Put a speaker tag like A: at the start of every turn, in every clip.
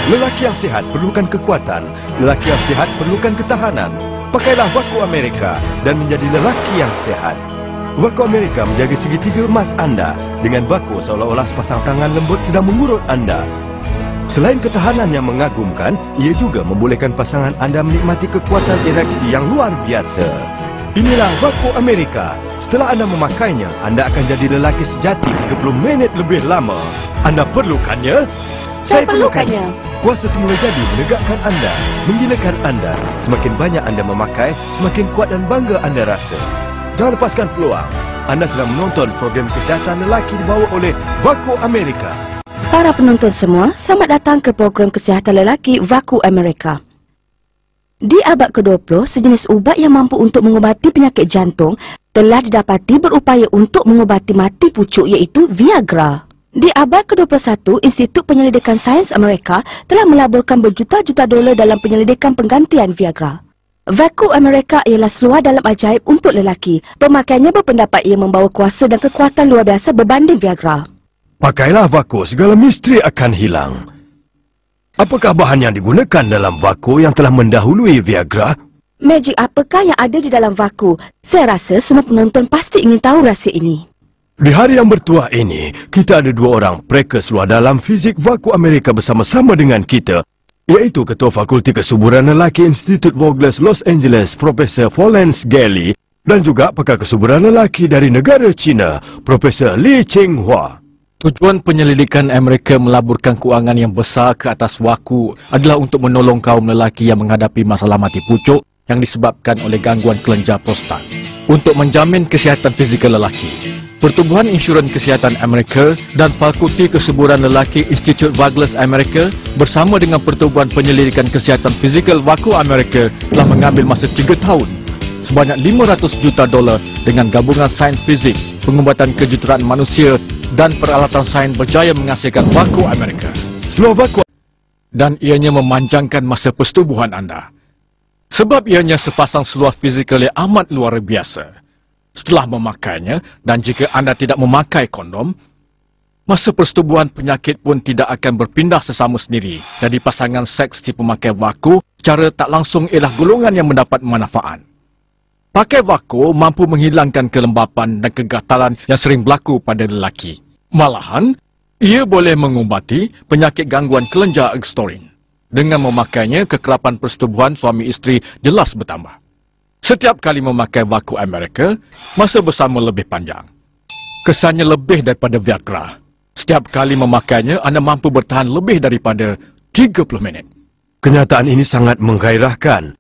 A: Lelaki yang sehat perlukan kekuatan. Lelaki yang sehat perlukan ketahanan. Pakailah Waku Amerika dan menjadi lelaki yang sehat. Waku Amerika menjaga segitiga emas anda. Dengan Waku seolah-olah sepasang tangan lembut sedang mengurut anda. Selain ketahanan yang mengagumkan, ia juga membolehkan pasangan anda menikmati kekuatan ereksi yang luar biasa. Inilah Waku Amerika. Setelah anda memakainya, anda akan jadi lelaki sejati 30 minit lebih lama. Anda perlukannya?
B: Saya perlukannya.
A: Kuasa semula jadi menegakkan anda, menggilakan anda. Semakin banyak anda memakai, semakin kuat dan bangga anda rasa. Jangan lepaskan peluang. Anda sedang menonton program kesihatan lelaki dibawa oleh Waku Amerika.
B: Para penonton semua, selamat datang ke program kesihatan lelaki Waku Amerika. Di abad ke-20, sejenis ubat yang mampu untuk mengubati penyakit jantung telah didapati berupaya untuk mengubati mati pucuk, iaitu Viagra. Di abad ke-21, Institut Penyelidikan Sains Amerika telah melaburkan berjuta-juta dolar dalam penyelidikan penggantian Viagra. Waku Amerika ialah seluar dalam ajaib untuk lelaki. Pemakaiannya berpendapat ia membawa kuasa dan kekuatan luar biasa berbanding Viagra.
A: Pakailah Waku, segala misteri akan hilang. Apakah bahan yang digunakan dalam Waku yang telah mendahului Viagra?
B: Magic apakah yang ada di dalam Waku? Saya rasa semua penonton pasti ingin tahu rahsia ini.
A: Di hari yang bertuah ini, kita ada dua orang prekas luar dalam fizik Waku Amerika bersama-sama dengan kita, iaitu Ketua Fakulti Kesuburan Lelaki Institut Vogler Los Angeles, Profesor Florence Gelly, dan juga pakar kesuburan lelaki dari negara China, Profesor Li Qinghua.
C: Tujuan penyelidikan Amerika melaburkan kewangan yang besar ke atas Waku adalah untuk menolong kaum lelaki yang menghadapi masalah mati pucuk yang disebabkan oleh gangguan kelenjar prostat. Untuk menjamin kesihatan fizikal lelaki, Pertubuhan Insurans Kesihatan Amerika dan Fakulti Kesuburan Lelaki Institut Vogler Amerika bersama dengan Pertubuhan Penyelidikan Kesihatan Fizikal Waku Amerika telah mengambil masa 3 tahun sebanyak $500 juta dengan gabungan sains fizik, pengubatan kejuruteraan manusia dan peralatan sains berjaya menghasilkan Waku Amerika.
A: Seluar Waku
C: dan ianya memanjangkan masa persetubuhan anda. Sebab ianya sepasang seluar fizikal yang amat luar biasa. Setelah memakainya, dan jika anda tidak memakai kondom, masa persetubuhan penyakit pun tidak akan berpindah sesama sendiri. Jadi pasangan seks si pemakai Waku, cara tak langsung ialah golongan yang mendapat manfaat. Pakai Waku mampu menghilangkan kelembapan dan kegatalan yang sering berlaku pada lelaki. Malahan, ia boleh mengubati penyakit gangguan kelenjar ekstorin. Dengan memakainya, kekerapan persetubuhan suami isteri jelas bertambah. Setiap kali memakai Waku Amerika, masa bersama lebih panjang. Kesannya lebih daripada Viagra. Setiap kali memakainya, anda mampu bertahan lebih daripada 30 minit.
A: Kenyataan ini sangat menggairahkan.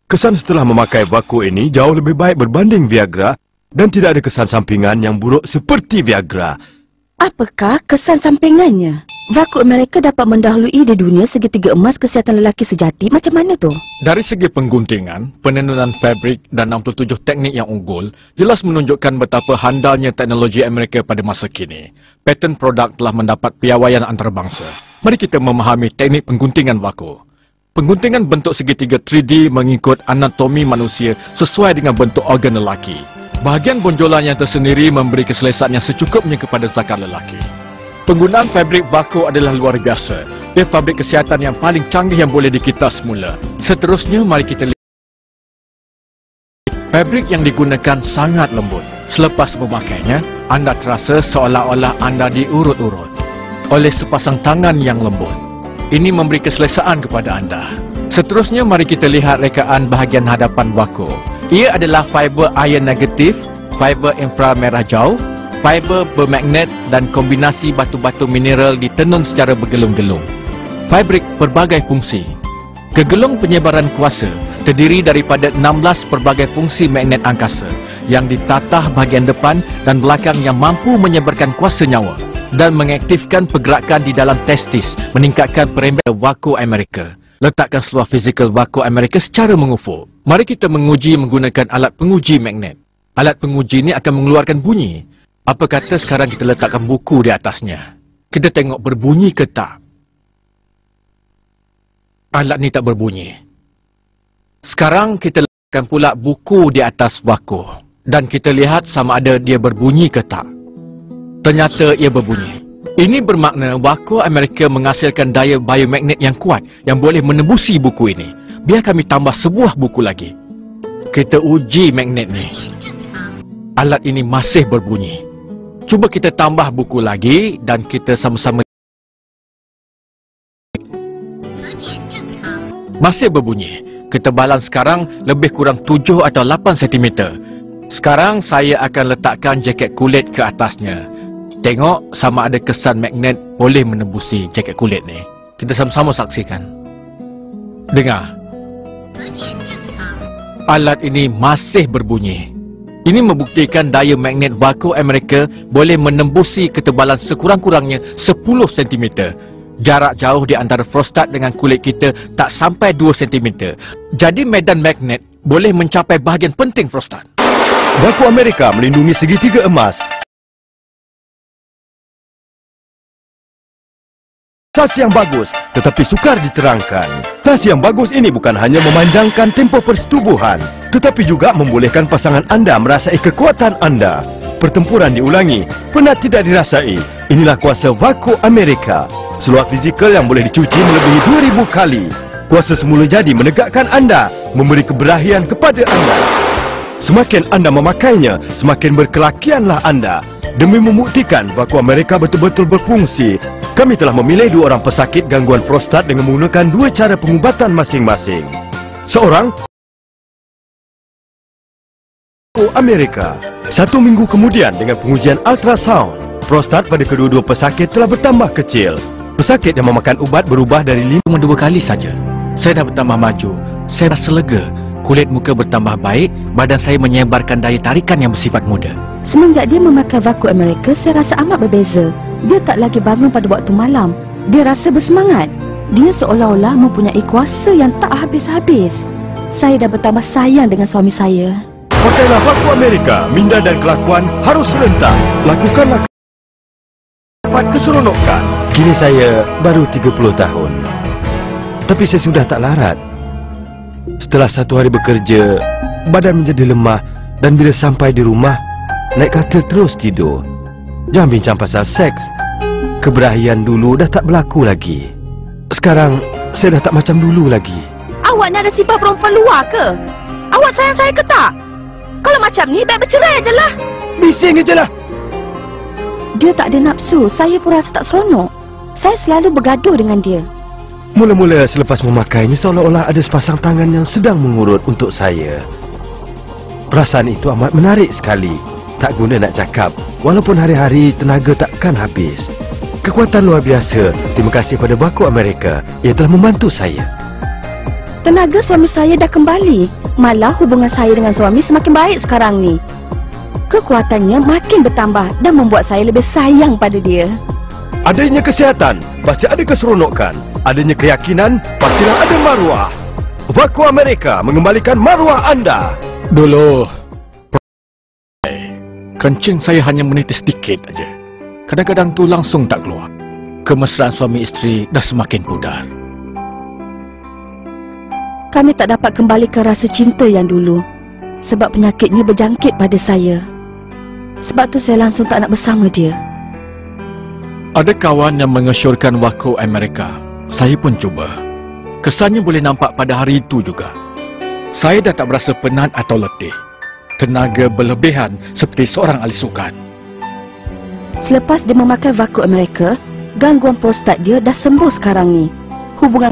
A: Kesan setelah memakai Waku ini jauh lebih baik berbanding Viagra dan tidak ada kesan sampingan yang buruk seperti Viagra.
B: Apakah kesan sampingannya? Waku Amerika dapat mendahului di dunia segitiga emas kesihatan lelaki sejati. Macam mana tu?
C: Dari segi pengguntingan, penenunan fabrik dan 67 teknik yang unggul jelas menunjukkan betapa handalnya teknologi Amerika pada masa kini. Paten produk telah mendapat piawaian antarabangsa. Mari kita memahami teknik pengguntingan Waku. Pengguntingan bentuk segitiga 3D mengikut anatomi manusia sesuai dengan bentuk organ lelaki. Bahagian bonjolan yang tersendiri memberi keselesaan yang secukupnya kepada zakat lelaki. Penggunaan fabrik Waku adalah luar biasa. Ia fabrik kesihatan yang paling canggih yang boleh dikita semula. Seterusnya, mari kita lihat. Fabrik yang digunakan sangat lembut. Selepas memakainya, anda terasa seolah-olah anda diurut-urut oleh sepasang tangan yang lembut. Ini memberi keselesaan kepada anda. Seterusnya, mari kita lihat rekaan bahagian hadapan Waku. Ia adalah fiber ion negatif, fiber inframerah jauh, fiber bermagnet dan kombinasi batu-batu mineral ditenun secara bergelung-gelung. Fabrik berbagai fungsi. Kegelung penyebaran kuasa terdiri daripada 16 pelbagai fungsi magnet angkasa yang ditatah bahagian depan dan belakang yang mampu menyebarkan kuasa nyawa dan mengaktifkan pergerakan di dalam testis, meningkatkan perempuan Waku Amerika. Letakkan seluar fizikal Waku Amerika secara mengufuk. Mari kita menguji menggunakan alat penguji magnet. Alat penguji ini akan mengeluarkan bunyi. Apa kata sekarang kita letakkan buku di atasnya? Kita tengok berbunyi ke tak? Alat ni tak berbunyi. Sekarang kita letakkan pula buku di atas Waku. Dan kita lihat sama ada dia berbunyi ke tak. Ternyata ia berbunyi. Ini bermakna Waku Amerika menghasilkan daya biomagnet yang kuat yang boleh menembusi buku ini. Biar kami tambah sebuah buku lagi. Kita uji magnet ni. Alat ini masih berbunyi. Cuba kita tambah buku lagi dan kita sama-sama. Masih berbunyi. Ketebalan sekarang lebih kurang 7 atau 8 cm. Sekarang saya akan letakkan jaket kulit ke atasnya. Tengok sama ada kesan magnet boleh menembusi jaket kulit ni. Kita sama-sama saksikan. Dengar. Alat ini masih berbunyi. Ini membuktikan daya magnet Waku Amerika boleh menembusi ketebalan sekurang-kurangnya 10 cm. Jarak jauh di antara prostat dengan kulit kita tak sampai 2 cm. Jadi medan magnet boleh mencapai bahagian penting prostat.
A: Waku Amerika melindungi segitiga emas. Tas yang bagus tetapi sukar diterangkan. Tas yang bagus ini bukan hanya memanjangkan tempoh persetubuhan, tetapi juga membolehkan pasangan anda merasai kekuatan anda. Pertempuran diulangi, penat tidak dirasai. Inilah kuasa Waku Amerika. Seluar fizikal yang boleh dicuci melebihi 2000 kali. Kuasa semula jadi menegakkan anda, memberi keberahian kepada anda. Semakin anda memakainya, semakin berkelakianlah anda. Demi membuktikan Waku Amerika betul-betul berfungsi, kami telah memilih 2 orang pesakit gangguan prostat dengan menggunakan 2 cara pengubatan masing-masing. Seorang Waku Amerika. 1 minggu kemudian dengan pengujian ultrasound, prostat pada kedua-dua pesakit telah bertambah kecil. Pesakit yang memakan ubat berubah dari
C: 5 kali saja. Saya dah bertambah maju. Saya rasa lega. Kulit muka bertambah baik, badan saya menyebarkan daya tarikan yang bersifat muda.
B: Semenjak dia memakai Waku Amerika, saya rasa amat berbeza. Dia tak lagi bangun pada waktu malam. Dia rasa bersemangat. Dia seolah-olah mempunyai kuasa yang tak habis-habis. Saya dah bertambah sayang dengan suami saya.
A: Pakailah Waku Amerika, minda dan kelakuan harus serentak. Lakukanlah dapat keseronokan. Kini saya baru 30 tahun. Tapi saya sudah tak larat. Setelah 1 hari bekerja, badan menjadi lemah dan bila sampai di rumah, naik katil terus tidur. Jangan bincang pasal seks. Keberahian dulu dah tak berlaku lagi. Sekarang saya dah tak macam dulu lagi.
B: Awak ni ada sifat perempuan luar ke? Awak sayang saya ke tak? Kalau macam ni, baik bercerai je lah.
A: Bising je lah.
B: Dia tak ada nafsu, saya pun rasa tak seronok. Saya selalu bergaduh dengan dia.
A: Mula-mula selepas memakainya, seolah-olah ada sepasang tangan yang sedang mengurut untuk saya. Perasaan itu amat menarik sekali. Tak guna nak cakap, walaupun hari-hari tenaga takkan habis. Kekuatan luar biasa. Terima kasih pada Waku Amerika. Ia telah membantu saya.
B: Tenaga suami saya dah kembali. Malah hubungan saya dengan suami semakin baik sekarang ni. Kekuatannya makin bertambah dan membuat saya lebih sayang pada dia.
A: Adanya kesihatan, pasti ada keseronokan. Adanya keyakinan, pastilah ada maruah. Waku Amerika mengembalikan maruah anda.
C: Dulu, kencing saya hanya menitis sedikit aja. Kadang-kadang tu langsung tak keluar. Kemesraan suami isteri dah semakin pudar.
B: Kami tak dapat kembali ke rasa cinta yang dulu. Sebab penyakitnya berjangkit pada saya. Sebab tu saya langsung tak nak bersama dia.
C: Ada kawan yang mengesyorkan Waku Amerika. Saya pun cuba. Kesannya boleh nampak pada hari itu juga. Saya dah tak berasa penat atau letih. Tenaga berlebihan seperti seorang ahli sukan.
B: Selepas dia memakai Waku Amerika, gangguan prostat dia dah sembuh sekarang ni. Hubungan